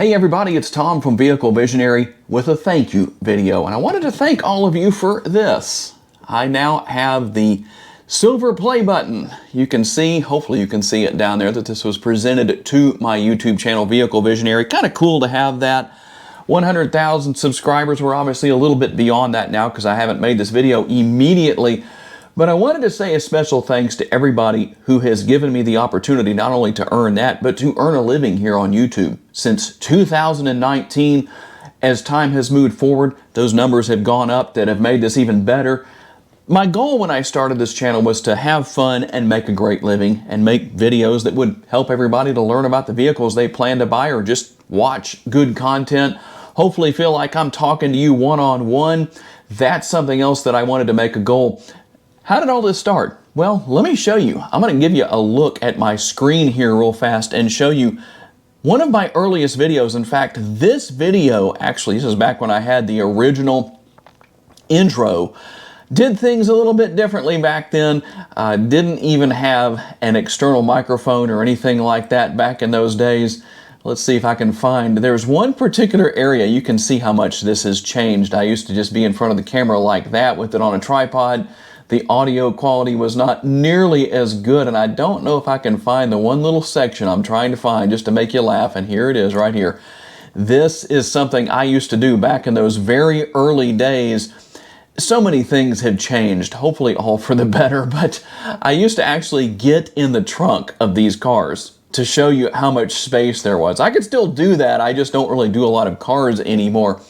Hey everybody, it's Tom from Vehicle Visionary with a thank you video, and I wanted to thank all of you for this. I now have the silver play button. You can see, hopefully you can see it down there, that this was presented to my YouTube channel, Vehicle Visionary. Kind of cool to have that. 100,000 subscribers. We're obviously a little bit beyond that now because I haven't made this video immediately. But I wanted to say a special thanks to everybody who has given me the opportunity not only to earn that, but to earn a living here on YouTube. Since 2019, as time has moved forward, those numbers have gone up that have made this even better. My goal when I started this channel was to have fun and make a great living and make videos that would help everybody to learn about the vehicles they plan to buy or just watch good content. Hopefully feel like I'm talking to you one-on-one. That's something else that I wanted to make a goal. How did all this start? Well, let me show you. I'm going to give you a look at my screen here real fast and show you one of my earliest videos. In fact, this video, actually, this is back when I had the original intro. Did things a little bit differently back then. Didn't even have an external microphone or anything like that back in those days. Let's see if I can find. There's one particular area you can see how much this has changed. I used to just be in front of the camera like that with it on a tripod. The audio quality was not nearly as good, and I don't know if I can find the one little section I'm trying to find just to make you laugh, and here it is right here. This is something I used to do back in those very early days. So many things have changed, hopefully all for the better, but I used to actually get in the trunk of these cars to show you how much space there was. I could still do that, I just don't really do a lot of cars anymore.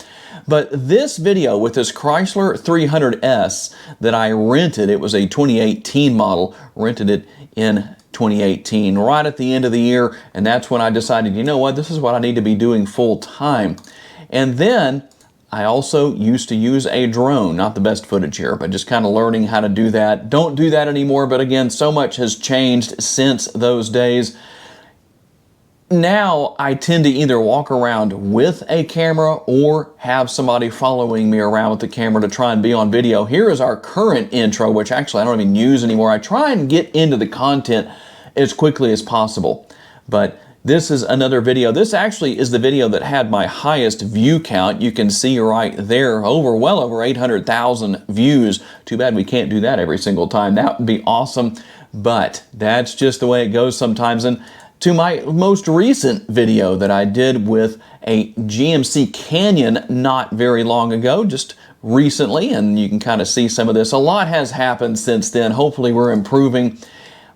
But this video with this Chrysler 300S that I rented, it was a 2018 model, rented it in 2018, right at the end of the year, and that's when I decided, you know what, this is what I need to be doing full time. And then I also used to use a drone, not the best footage here, but just kind of learning how to do that. Don't do that anymore, but again, so much has changed since those days. Now I tend to either walk around with a camera or have somebody following me around with the camera to try and be on video. Here is our current intro, which actually I don't even use anymore. I try and get into the content as quickly as possible. But this is another video. This actually is the video that had my highest view count. You can see right there, well over 800,000 views. Too bad we can't do that every single time. That would be awesome, but that's just the way it goes sometimes. And to my most recent video that I did with a GMC Canyon not very long ago, just recently, and you can kind of see some of this. A lot has happened since then. Hopefully we're improving.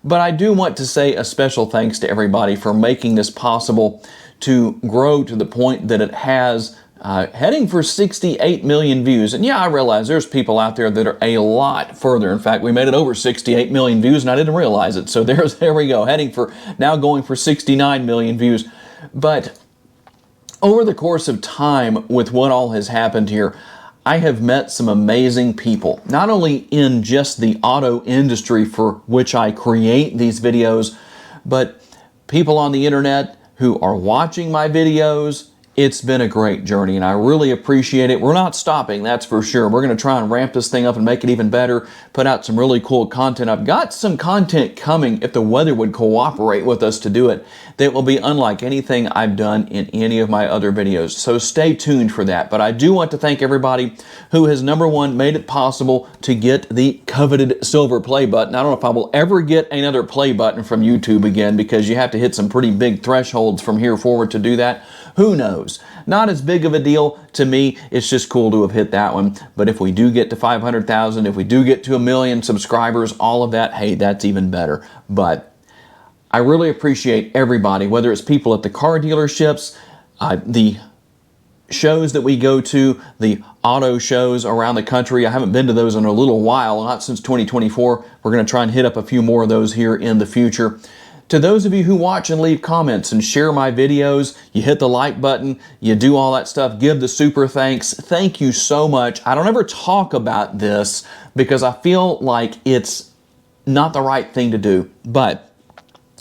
But I do want to say a special thanks to everybody for making this possible to grow to the point that it has, heading for 68 million views. And yeah, I realize there's people out there that are a lot further. In fact, we made it over 68 million views and I didn't realize it. So there we go, heading for, now going for 69 million views. But over the course of time with what all has happened here, I have met some amazing people, not only in just the auto industry for which I create these videos, but people on the internet who are watching my videos. It's been a great journey and I really appreciate it. We're not stopping, that's for sure. We're going to try and ramp this thing up and make it even better, put out some really cool content. I've got some content coming, if the weather would cooperate with us to do it, that will be unlike anything I've done in any of my other videos. So stay tuned for that. But I do want to thank everybody who has, number one, made it possible to get the coveted silver play button. I don't know if I will ever get another play button from YouTube again because you have to hit some pretty big thresholds from here forward to do that. Who knows? Not as big of a deal to me. It's just cool to have hit that one. But if we do get to 500,000, if we do get to 1 million subscribers, all of that, hey, that's even better. But I really appreciate everybody, whether it's people at the car dealerships, the shows that we go to, the auto shows around the country. I haven't been to those in a little while, not since 2024. We're going to try and hit up a few more of those here in the future. To those of you who watch and leave comments and share my videos, you hit the like button, you do all that stuff, give the super thanks. Thank you so much. I don't ever talk about this because I feel like it's not the right thing to do, but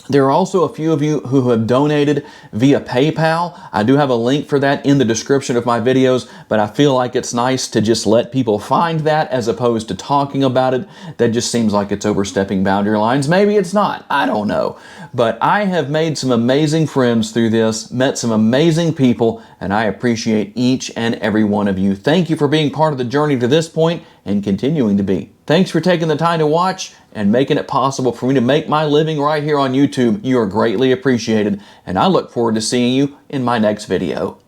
There are also a few of you who have donated via PayPal. I do have a link for that in the description of my videos, but I feel like it's nice to just let people find that as opposed to talking about it. That just seems like it's overstepping boundary lines. Maybe it's not. I don't know. But I have made some amazing friends through this, met some amazing people, and I appreciate each and every one of you. Thank you for being part of the journey to this point and continuing to be. Thanks for taking the time to watch and making it possible for me to make my living right here on YouTube. You are greatly appreciated, and I look forward to seeing you in my next video.